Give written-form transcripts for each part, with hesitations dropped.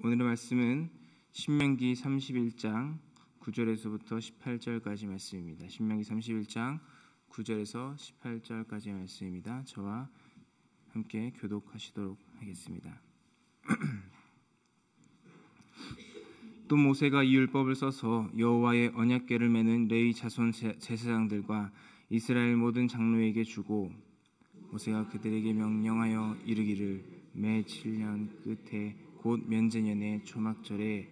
오늘의 말씀은 신명기 31장 9절에서부터 18절까지 말씀입니다. 신명기 31장 9절에서 18절까지 말씀입니다. 저와 함께 교독하시도록 하겠습니다. 또 모세가 이 율법을 써서 여호와의 언약궤를 매는 레위 자손 제사장들과 이스라엘 모든 장로에게 주고, 모세가 그들에게 명령하여 이르기를, 매 7년 끝에 곧 면제년의 초막절에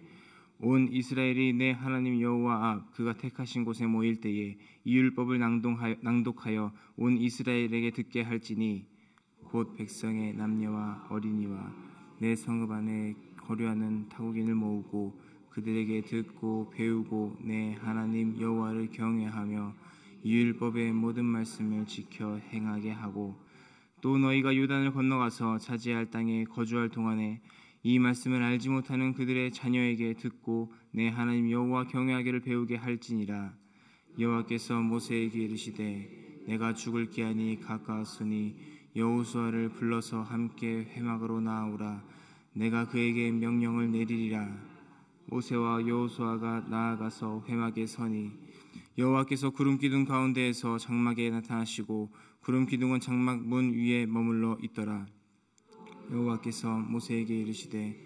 온 이스라엘이 내 하나님 여호와 앞 그가 택하신 곳에 모일 때에 이 율법을 낭독하여 온 이스라엘에게 듣게 할지니, 곧 백성의 남녀와 어린이와 내 성읍 안에 거류하는 타국인을 모으고 그들에게 듣고 배우고 내 하나님 여호와를 경외하며 이 율법의 모든 말씀을 지켜 행하게 하고, 또 너희가 요단을 건너가서 차지할 땅에 거주할 동안에 이 말씀을 알지 못하는 그들의 자녀에게 듣고 내 하나님 여호와 경외하기를 배우게 할지니라. 여호와께서 모세에게 이르시되, 내가 죽을 기한이 가까웠으니 여호수아를 불러서 함께 회막으로 나아오라. 내가 그에게 명령을 내리리라. 모세와 여호수아가 나아가서 회막에 서니, 여호와께서 구름 기둥 가운데에서 장막에 나타나시고 구름 기둥은 장막 문 위에 머물러 있더라. 여호와께서 모세에게 이르시되,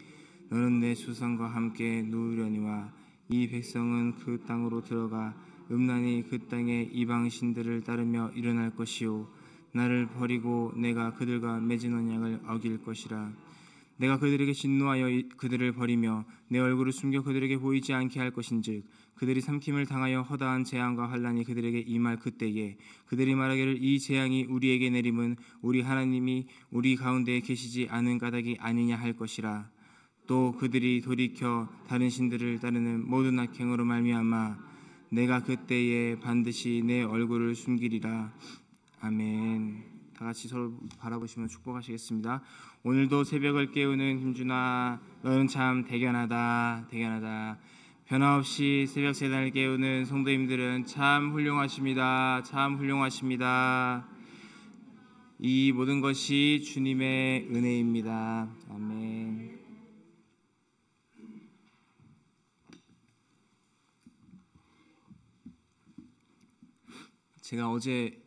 너는 내 수상과 함께 누우려니와 이 백성은 그 땅으로 들어가 음란히 그 땅의 이방 신들을 따르며 일어날 것이요, 나를 버리고 내가 그들과 맺은 언약을 어길 것이라. 내가 그들에게 진노하여 그들을 버리며 내 얼굴을 숨겨 그들에게 보이지 않게 할 것인즉, 그들이 삼킴을 당하여 허다한 재앙과 환난이 그들에게 임할 그때에 그들이 말하기를, 이 재앙이 우리에게 내림은 우리 하나님이 우리 가운데에 계시지 않은 까닭이 아니냐 할 것이라. 또 그들이 돌이켜 다른 신들을 따르는 모든 악행으로 말미암아 내가 그때에 반드시 내 얼굴을 숨기리라. 아멘. 다 같이 서로 바라보시면 축복하시겠습니다. 오늘도 새벽을 깨우는 김준아, 너는 참 대견하다, 대견하다. 변함없이 새벽 세단을 깨우는 성도님들은 참 훌륭하십니다. 참 훌륭하십니다. 이 모든 것이 주님의 은혜입니다. 아멘. 제가 어제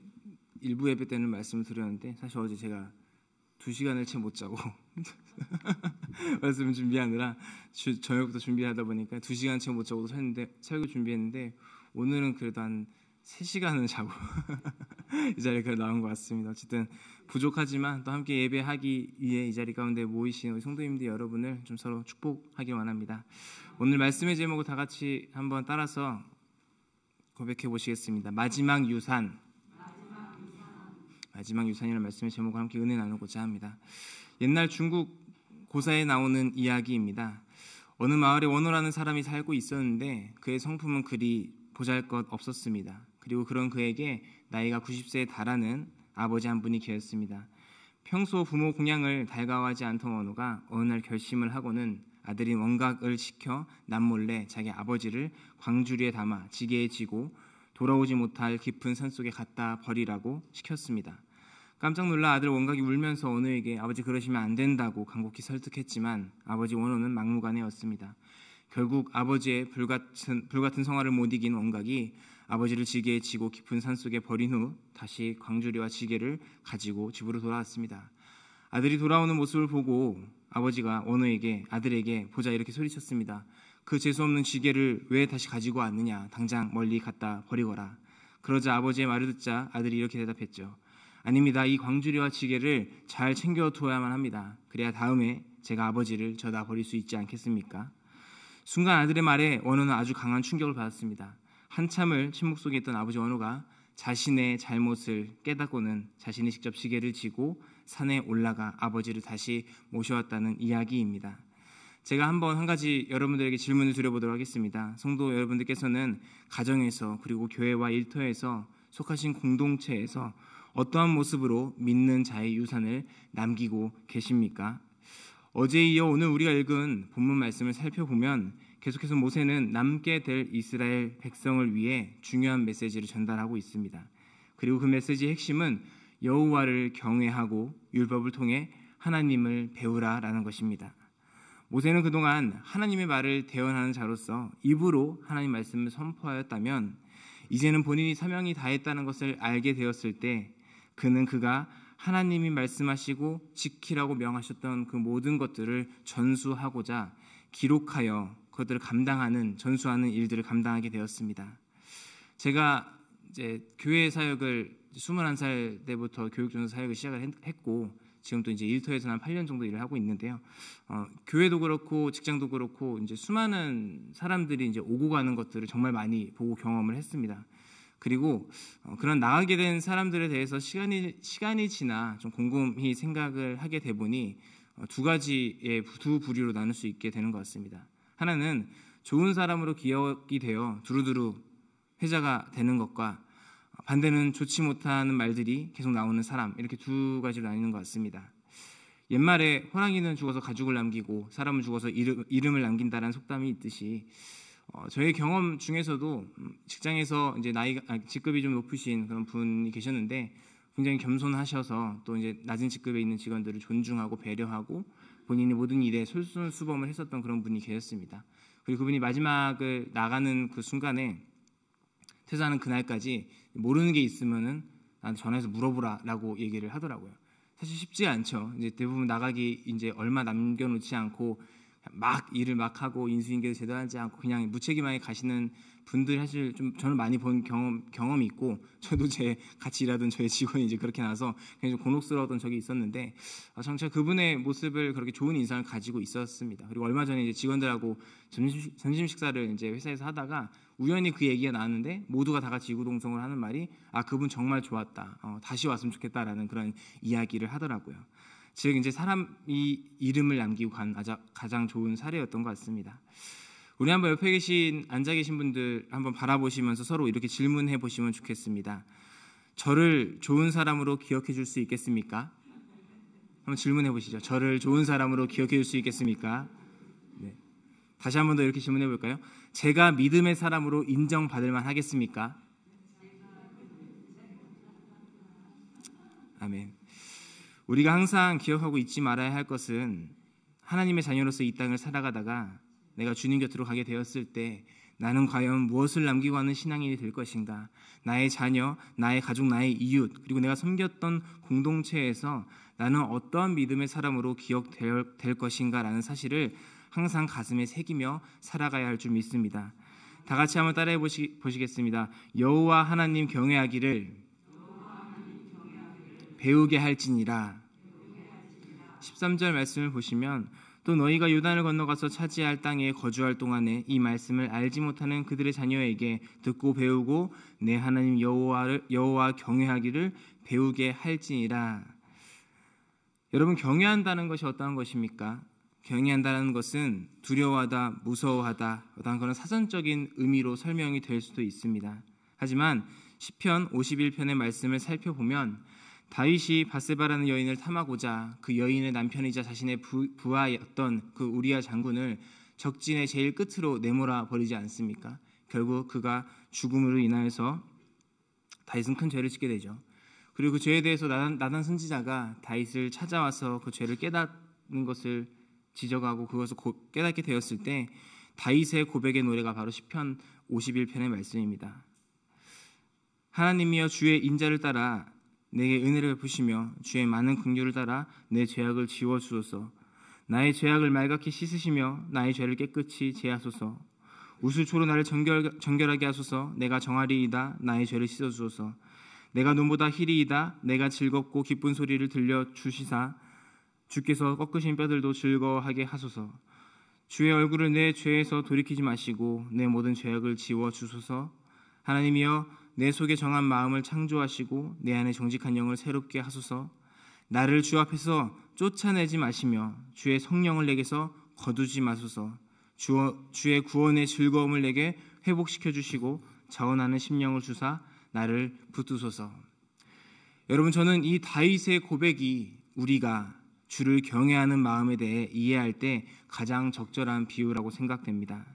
일부 예배 때는 말씀을 드렸는데, 사실 어제 제가 2시간을 채 못 자고 말씀을 준비하느라 저녁부터 준비하다 보니까 2시간 채 못 자고 설교 준비했는데, 오늘은 그래도 한 3시간은 자고 이 자리에 나온 것 같습니다. 어쨌든 부족하지만 또 함께 예배하기 위해 이 자리 가운데 모이신 우리 성도님들 여러분을 좀 서로 축복하길 원합니다. 오늘 말씀의 제목을 다 같이 한번 따라서 고백해 보시겠습니다. 마지막 유산. 마지막 유산이라는 말씀의 제목을 함께 은혜 나누고자 합니다. 옛날 중국 고사에 나오는 이야기입니다. 어느 마을에 원호라는 사람이 살고 있었는데 그의 성품은 그리 보잘것 없었습니다. 그리고 그런 그에게 나이가 90세에 달하는 아버지 한 분이 계셨습니다. 평소 부모 공양을 달가워하지 않던 원호가 어느 날 결심을 하고는 아들인 원각을 시켜 남몰래 자기 아버지를 광주리에 담아 지게에 지고 돌아오지 못할 깊은 산속에 갖다 버리라고 시켰습니다. 깜짝 놀라 아들 원각이 울면서 원호에게 아버지 그러시면 안 된다고 간곡히 설득했지만 아버지 원호는 막무가내였습니다. 결국 아버지의 불같은 성화를 못 이긴 원각이 아버지를 지게에 지고 깊은 산속에 버린 후 다시 광주리와 지게를 가지고 집으로 돌아왔습니다. 아들이 돌아오는 모습을 보고 아버지가 원호에게, 아들에게 보자 이렇게 소리쳤습니다. 그 재수없는 지게를 왜 다시 가지고 왔느냐, 당장 멀리 갖다 버리거라. 그러자 아버지의 말을 듣자 아들이 이렇게 대답했죠. 아닙니다. 이 광주리와 지게를 잘 챙겨두어야만 합니다. 그래야 다음에 제가 아버지를 저다 버릴 수 있지 않겠습니까? 순간 아들의 말에 원호는 아주 강한 충격을 받았습니다. 한참을 침묵 속에 있던 아버지 원호가 자신의 잘못을 깨닫고는 자신이 직접 지게를 지고 산에 올라가 아버지를 다시 모셔왔다는 이야기입니다. 제가 한번 한 가지 여러분들에게 질문을 드려보도록 하겠습니다. 성도 여러분들께서는 가정에서 그리고 교회와 일터에서 속하신 공동체에서 어떠한 모습으로 믿는 자의 유산을 남기고 계십니까? 어제에 이어 오늘 우리가 읽은 본문 말씀을 살펴보면 계속해서 모세는 남게 될 이스라엘 백성을 위해 중요한 메시지를 전달하고 있습니다. 그리고 그 메시지의 핵심은 여호와를 경외하고 율법을 통해 하나님을 배우라라는 것입니다. 모세는 그동안 하나님의 말을 대언하는 자로서 입으로 하나님 말씀을 선포하였다면 이제는 본인이 사명이 다했다는 것을 알게 되었을 때 그가 하나님이 말씀하시고 지키라고 명하셨던 그 모든 것들을 전수하고자 기록하여 그것들을 전수하는 일들을 감당하게 되었습니다. 제가 이제 교회 사역을 21살 때부터 교육전도 사역을 시작을 했고 지금 또 이제 일터에서 한 8년 정도 일을 하고 있는데요. 교회도 그렇고 직장도 그렇고 이제 수많은 사람들이 이제 오고 가는 것들을 정말 많이 보고 경험을 했습니다. 그리고 그런 나가게 된 사람들에 대해서 시간이 지나 좀 곰곰이 생각을 하게 돼 보니 두 부류로 나눌 수 있게 되는 것 같습니다. 하나는 좋은 사람으로 기억이 되어 두루두루 회자가 되는 것과 반대는 좋지 못하는 말들이 계속 나오는 사람, 이렇게 두 가지로 나뉘는 것 같습니다. 옛말에 호랑이는 죽어서 가죽을 남기고 사람은 죽어서 이름을 남긴다라는 속담이 있듯이 저의 경험 중에서도 직장에서 이제 직급이 좀 높으신 그런 분이 계셨는데 굉장히 겸손하셔서 또 이제 낮은 직급에 있는 직원들을 존중하고 배려하고 본인이 모든 일에 솔선수범을 했었던 그런 분이 계셨습니다. 그리고 그분이 마지막을 나가는 그 순간에 퇴사하는 그날까지 모르는 게 있으면은 나한테 전화해서 물어보라라고 얘기를 하더라고요. 사실 쉽지 않죠. 이제 대부분 나가기 이제 얼마 남겨놓지 않고 막 일을 막 하고 인수인계도 제대로 하지 않고 그냥 무책임하게 가시는 분들 사실 좀 저는 많이 본 경험이 있고 저도 제 같이 일하던 저의 직원이 이제 그렇게 나서 굉장히 좀 곤혹스러웠던 적이 있었는데 정말 그분의 모습을 그렇게 좋은 인상을 가지고 있었습니다. 그리고 얼마 전에 이제 직원들하고 점심 식사를 이제 회사에서 하다가 우연히 그 얘기가 나왔는데 모두가 다 같이 이구동성으로 하는 말이 그분 정말 좋았다. 다시 왔으면 좋겠다라는 그런 이야기를 하더라고요. 즉 이제 사람이 이름을 남기고 간 가장 좋은 사례였던 것 같습니다. 우리 한번 옆에 앉아 계신 분들 한번 바라보시면서 서로 이렇게 질문해 보시면 좋겠습니다. 저를 좋은 사람으로 기억해 줄 수 있겠습니까? 한번 질문해 보시죠. 저를 좋은 사람으로 기억해 줄 수 있겠습니까? 네. 다시 한번 더 이렇게 질문해 볼까요? 제가 믿음의 사람으로 인정받을 만 하겠습니까? 아멘. 우리가 항상 기억하고 잊지 말아야 할 것은 하나님의 자녀로서 이 땅을 살아가다가 내가 주님 곁으로 가게 되었을 때 나는 과연 무엇을 남기고 가는 신앙인이 될 것인가? 나의 자녀, 나의 가족, 나의 이웃, 그리고 내가 섬겼던 공동체에서 나는 어떠한 믿음의 사람으로 기억될 것인가라는 사실을 항상 가슴에 새기며 살아가야 할 줄 믿습니다. 다 같이 한번 따라해 보시겠습니다. 여호와 하나님 경외하기를 배우게 할지니라. 13절 말씀을 보시면 또 너희가 요단을 건너가서 차지할 땅에 거주할 동안에 이 말씀을 알지 못하는 그들의 자녀에게 듣고 배우고 내 하나님 여호와 경외하기를 배우게 할지니라. 여러분, 경외한다는 것이 어떠한 것입니까? 경외한다는 것은 두려워하다, 무서워하다, 어떤 그런 사전적인 의미로 설명이 될 수도 있습니다. 하지만 시편 51편의 말씀을 살펴보면 다윗이 밧세바라는 여인을 탐하고자 그 여인의 남편이자 자신의 부하였던 그 우리야 장군을 적진의 제일 끝으로 내몰아 버리지 않습니까? 결국 그가 죽음으로 인하여서 다윗은 큰 죄를 짓게 되죠. 그리고 그 죄에 대해서 나단 선지자가 다윗을 찾아와서 그 죄를 깨닫는 것을 지적하고 그것을 깨닫게 되었을 때 다윗의 고백의 노래가 바로 시편 51편의 말씀입니다. 하나님이여 주의 인자를 따라 내게 은혜를 베푸시며 주의 많은 긍휼을 따라 내 죄악을 지워주소서. 나의 죄악을 말갛게 씻으시며 나의 죄를 깨끗이 제하소서. 우슬초로 나를 정결하게 하소서. 내가 정하리이다. 나의 죄를 씻어주소서. 내가 눈보다 희리이다. 내가 즐겁고 기쁜 소리를 들려주시사 주께서 꺾으신 뼈들도 즐거워하게 하소서. 주의 얼굴을 내 죄에서 돌이키지 마시고 내 모든 죄악을 지워주소서. 하나님이여 내 속에 정한 마음을 창조하시고 내 안에 정직한 영을 새롭게 하소서. 나를 주 앞에서 쫓아내지 마시며 주의 성령을 내게서 거두지 마소서. 주의 구원의 즐거움을 내게 회복시켜 주시고 자원하는 심령을 주사 나를 붙드소서. 여러분, 저는 이 다윗의 고백이 우리가 주를 경외하는 마음에 대해 이해할 때 가장 적절한 비유라고 생각됩니다.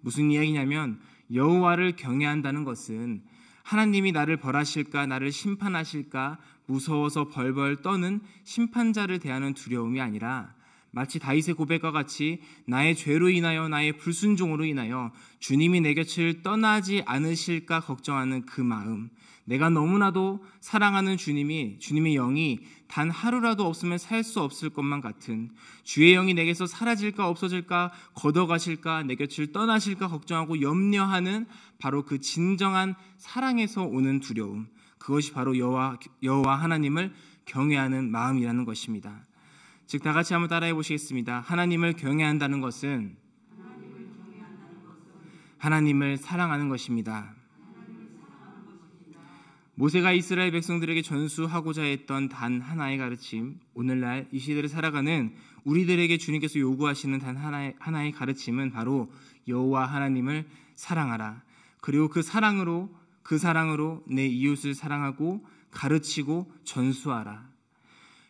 무슨 이야기냐면 여호와를 경외한다는 것은 하나님이 나를 벌하실까, 나를 심판하실까 무서워서 벌벌 떠는 심판자를 대하는 두려움이 아니라 마치 다윗의 고백과 같이 나의 죄로 인하여 나의 불순종으로 인하여 주님이 내 곁을 떠나지 않으실까 걱정하는 그 마음, 내가 너무나도 사랑하는 주님의 영이 단 하루라도 없으면 살 수 없을 것만 같은, 주의 영이 내게서 사라질까 없어질까 걷어가실까 내 곁을 떠나실까 걱정하고 염려하는 바로 그 진정한 사랑에서 오는 두려움, 그것이 바로 여호와 하나님을 경외하는 마음이라는 것입니다. 즉, 다 같이 한번 따라해 보시겠습니다. 하나님을 경외한다는 것은 하나님을 사랑하는 것입니다. 모세가 이스라엘 백성들에게 전수하고자 했던 단 하나의 가르침, 오늘날 이 시대를 살아가는 우리들에게 주님께서 요구하시는 단 하나의 가르침은 바로 여호와 하나님을 사랑하라. 그리고 그 사랑으로 내 이웃을 사랑하고 가르치고 전수하라.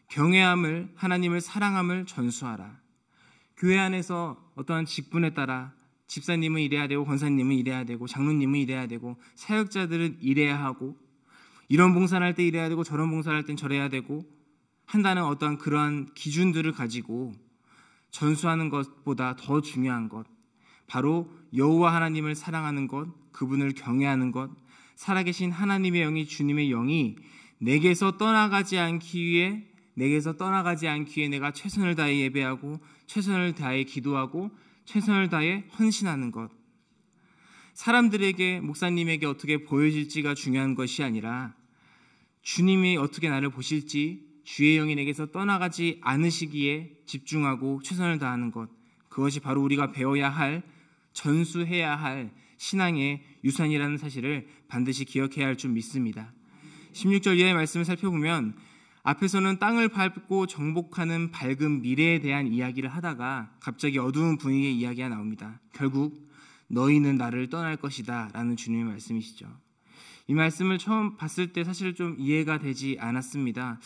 경외함을, 하나님을 사랑함을 전수하라. 교회 안에서 어떠한 직분에 따라 집사님은 이래야 되고 권사님은 이래야 되고 장로님은 이래야 되고 사역자들은 이래야 하고 이런 봉사를 할 때 이래야 되고 저런 봉사를 할 땐 저래야 되고 한다는 어떠한 그러한 기준들을 가지고 전수하는 것보다 더 중요한 것, 바로 여호와 하나님을 사랑하는 것, 그분을 경외하는 것, 살아계신 하나님의 영이, 주님의 영이 내게서 떠나가지 않기 위해 내가 최선을 다해 예배하고 최선을 다해 기도하고 최선을 다해 헌신하는 것, 사람들에게, 목사님에게 어떻게 보여질지가 중요한 것이 아니라 주님이 어떻게 나를 보실지, 주의 영이 내게서 떠나가지 않으시기에 집중하고 최선을 다하는 것, 그것이 바로 우리가 배워야 할, 전수해야 할 신앙의 유산이라는 사실을 반드시 기억해야 할 줄 믿습니다. 16절 이하의 말씀을 살펴보면 앞에서는 땅을 밟고 정복하는 밝은 미래에 대한 이야기를 하다가 갑자기 어두운 분위기의 이야기가 나옵니다. 결국 너희는 나를 떠날 것이다 라는 주님의 말씀이시죠. 이 말씀을 처음 봤을 때 사실 좀 이해가 되지 않았습니다.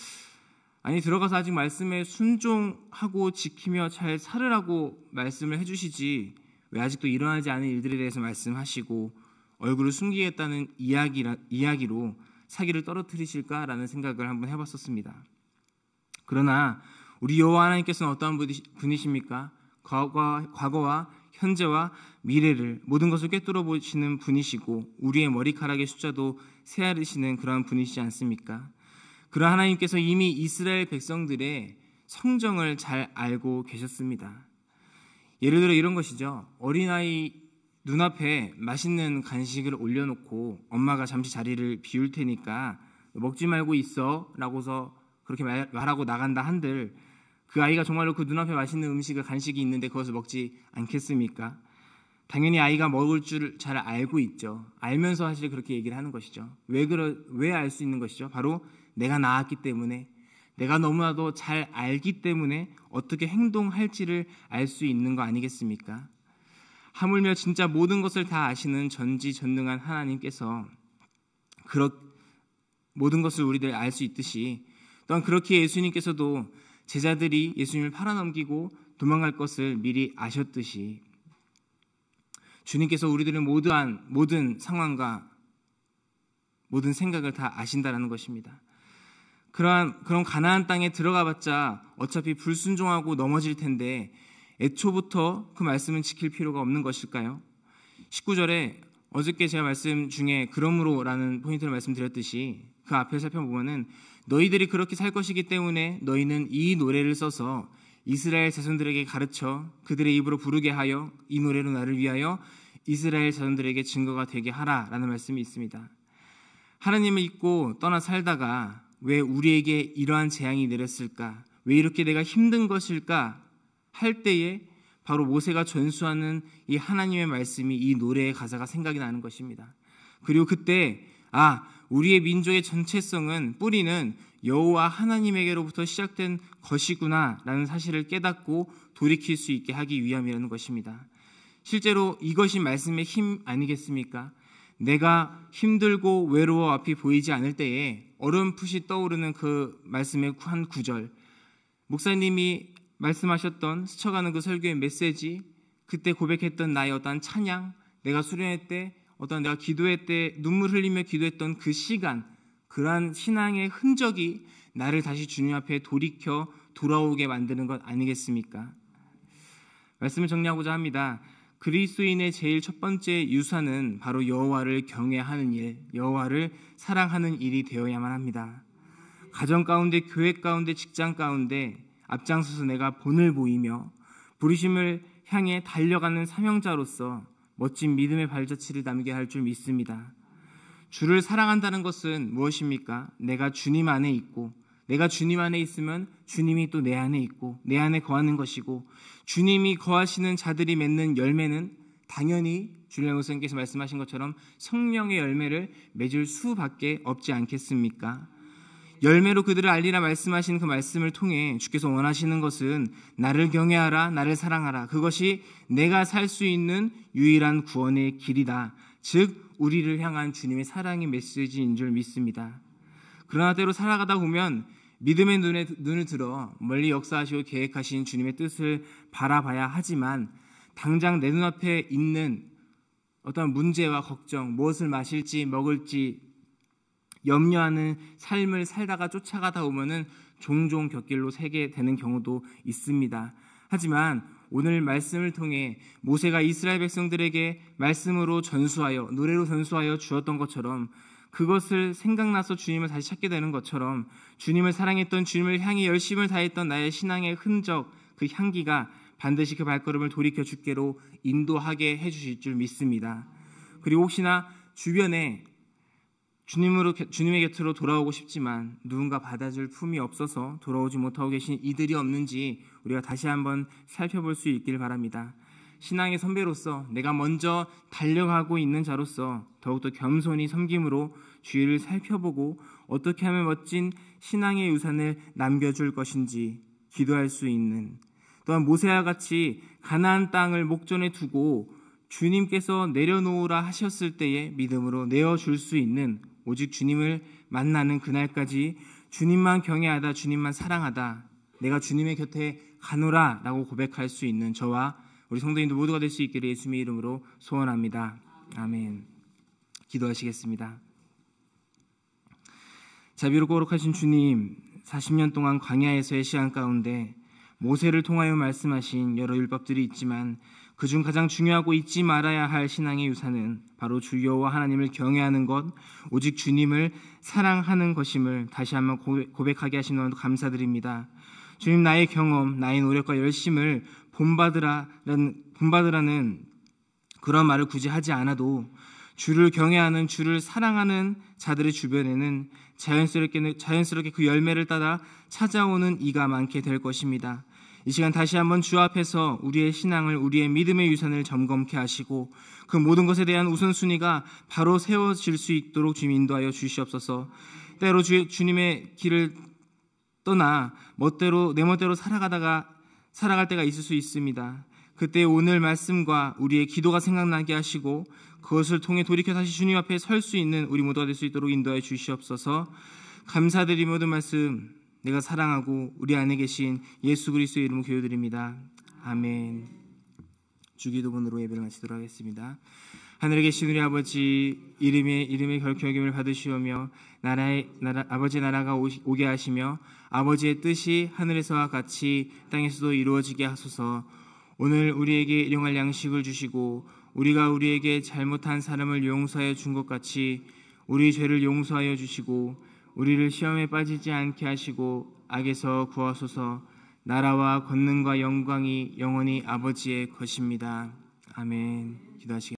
아니, 들어가서 아직 말씀에 순종하고 지키며 잘 살으라고 말씀을 해주시지 왜 아직도 일어나지 않은 일들에 대해서 말씀하시고 얼굴을 숨기겠다는 이야기로 사기를 떨어뜨리실까라는 생각을 한번 해봤었습니다. 그러나 우리 여호와 하나님께서는 어떠한 분이십니까? 과거와 현재와 미래를, 모든 것을 꿰뚫어 보시는 분이시고 우리의 머리카락의 숫자도 세아르시는 그러한 분이시지 않습니까? 그러한 하나님께서 이미 이스라엘 백성들의 성정을 잘 알고 계셨습니다. 예를 들어 이런 것이죠. 어린아이 눈앞에 맛있는 간식을 올려놓고 엄마가 잠시 자리를 비울 테니까 먹지 말고 있어 라고서 그렇게 말하고 나간다 한들 그 아이가 정말로 그 눈앞에 맛있는 음식을, 간식이 있는데 그것을 먹지 않겠습니까? 당연히 아이가 먹을 줄 잘 알고 있죠. 알면서 사실 그렇게 얘기를 하는 것이죠. 왜 알 수 있는 것이죠? 바로 내가 낳았기 때문에, 내가 너무나도 잘 알기 때문에 어떻게 행동할지를 알 수 있는 거 아니겠습니까? 하물며 진짜 모든 것을 다 아시는 전지전능한 하나님께서 모든 것을 우리들 알 수 있듯이 또한 그렇게 예수님께서도 제자들이 예수님을 팔아넘기고 도망갈 것을 미리 아셨듯이 주님께서 우리들의 모든 상황과 모든 생각을 다 아신다라는 것입니다. 그런 가나안 땅에 들어가봤자 어차피 불순종하고 넘어질 텐데 애초부터 그 말씀은 지킬 필요가 없는 것일까요? 19절에 어저께 제가 말씀 중에 그러므로라는 포인트를 말씀드렸듯이 그 앞을 살펴보면은 너희들이 그렇게 살 것이기 때문에 너희는 이 노래를 써서 이스라엘 자손들에게 가르쳐 그들의 입으로 부르게 하여 이 노래로 나를 위하여 이스라엘 자손들에게 증거가 되게 하라라는 말씀이 있습니다. 하나님을 잊고 떠나 살다가 왜 우리에게 이러한 재앙이 내렸을까? 왜 이렇게 내가 힘든 것일까? 할 때에 바로 모세가 전수하는 이 하나님의 말씀이, 이 노래의 가사가 생각이 나는 것입니다. 그리고 그때 우리의 민족의 전체성은, 뿌리는 여호와 하나님에게로부터 시작된 것이구나 라는 사실을 깨닫고 돌이킬 수 있게 하기 위함이라는 것입니다. 실제로 이것이 말씀의 힘 아니겠습니까? 내가 힘들고 외로워 앞이 보이지 않을 때에 어렴풋이 떠오르는 그 말씀의 한 구절, 목사님이 말씀하셨던 스쳐가는 그 설교의 메시지, 그때 고백했던 나의 어떠한 찬양, 내가 수련회 때 내가 기도회 때 눈물 흘리며 기도했던 그 시간, 그러한 신앙의 흔적이 나를 다시 주님 앞에 돌이켜 돌아오게 만드는 것 아니겠습니까? 말씀을 정리하고자 합니다. 그리스도인의 제일 첫 번째 유산은 바로 여호와를 경외하는 일, 여호와를 사랑하는 일이 되어야만 합니다. 가정 가운데, 교회 가운데, 직장 가운데 앞장서서 내가 본을 보이며 부르심을 향해 달려가는 사명자로서 멋진 믿음의 발자취를 남겨야 할 줄 믿습니다. 주를 사랑한다는 것은 무엇입니까? 내가 주님 안에 있고, 내가 주님 안에 있으면 주님이 또 내 안에 있고 내 안에 거하는 것이고, 주님이 거하시는 자들이 맺는 열매는 당연히 주일날 목사님께서 말씀하신 것처럼 성령의 열매를 맺을 수밖에 없지 않겠습니까? 열매로 그들을 알리라 말씀하신 그 말씀을 통해 주께서 원하시는 것은 나를 경외하라, 나를 사랑하라, 그것이 내가 살 수 있는 유일한 구원의 길이다. 즉 우리를 향한 주님의 사랑의 메시지인 줄 믿습니다. 그러나 때로 살아가다 보면 믿음의 눈을 들어 멀리 역사하시고 계획하신 주님의 뜻을 바라봐야 하지만 당장 내 눈앞에 있는 어떤 문제와 걱정, 무엇을 마실지 먹을지 염려하는 삶을 살다가 쫓아가다 보면은 종종 곁길로 새게 되는 경우도 있습니다. 하지만 오늘 말씀을 통해 모세가 이스라엘 백성들에게 말씀으로 전수하여, 노래로 전수하여 주었던 것처럼, 그것을 생각나서 주님을 다시 찾게 되는 것처럼 주님을 사랑했던, 주님을 향해 열심을 다했던 나의 신앙의 흔적, 그 향기가 반드시 그 발걸음을 돌이켜 주께로 인도하게 해주실 줄 믿습니다. 그리고 혹시나 주변에 주님의 곁으로 돌아오고 싶지만 누군가 받아줄 품이 없어서 돌아오지 못하고 계신 이들이 없는지 우리가 다시 한번 살펴볼 수 있기를 바랍니다. 신앙의 선배로서, 내가 먼저 달려가고 있는 자로서 더욱더 겸손히 섬김으로 주위를 살펴보고 어떻게 하면 멋진 신앙의 유산을 남겨줄 것인지 기도할 수 있는, 또한 모세와 같이 가나안 땅을 목전에 두고 주님께서 내려놓으라 하셨을 때에 믿음으로 내어줄 수 있는, 오직 주님을 만나는 그날까지 주님만 경외하다, 주님만 사랑하다, 내가 주님의 곁에 가노라 라고 고백할 수 있는 저와 우리 성도님들 모두가 될 수 있기를 예수님의 이름으로 소원합니다. 아멘. 기도하시겠습니다. 자비롭고 거룩하신 주님, 40년 동안 광야에서의 시간 가운데 모세를 통하여 말씀하신 여러 율법들이 있지만 그중 가장 중요하고 잊지 말아야 할 신앙의 유산은 바로 주 여호와 하나님을 경외하는 것, 오직 주님을 사랑하는 것임을 다시 한번 고백하게 하신 너무 감사드립니다. 주님, 나의 경험, 나의 노력과 열심을 본받으라는 그런 말을 굳이 하지 않아도 주를 경외하는, 주를 사랑하는 자들의 주변에는 자연스럽게 그 열매를 따라 찾아오는 이가 많게 될 것입니다. 이 시간 다시 한번 주 앞에서 우리의 신앙을, 우리의 믿음의 유산을 점검케 하시고 그 모든 것에 대한 우선순위가 바로 세워질 수 있도록 주님 인도하여 주시옵소서. 때로 주님의 길을 떠나 내 멋대로 살아갈 때가 있을 수 있습니다. 그때 오늘 말씀과 우리의 기도가 생각나게 하시고 그것을 통해 돌이켜 다시 주님 앞에 설 수 있는 우리 모두가 될 수 있도록 인도하여 주시옵소서. 감사드리며 모든 말씀 내가 사랑하고 우리 안에 계신 예수 그리스도의 이름으로 기도드립니다. 아멘. 주기도문으로 예배를 마치도록 하겠습니다. 하늘에 계신 우리 아버지, 이름의 결코 여김을 받으시오며 아버지의 나라가 오게 하시며 아버지의 뜻이 하늘에서와 같이 땅에서도 이루어지게 하소서. 오늘 우리에게 일용할 양식을 주시고 우리가 우리에게 잘못한 사람을 용서하여 준 것 같이 우리 죄를 용서하여 주시고 우리를 시험에 빠지지 않게 하시고 악에서 구하소서. 나라와 권능과 영광이 영원히 아버지의 것입니다. 아멘. 기도하시겠습니다.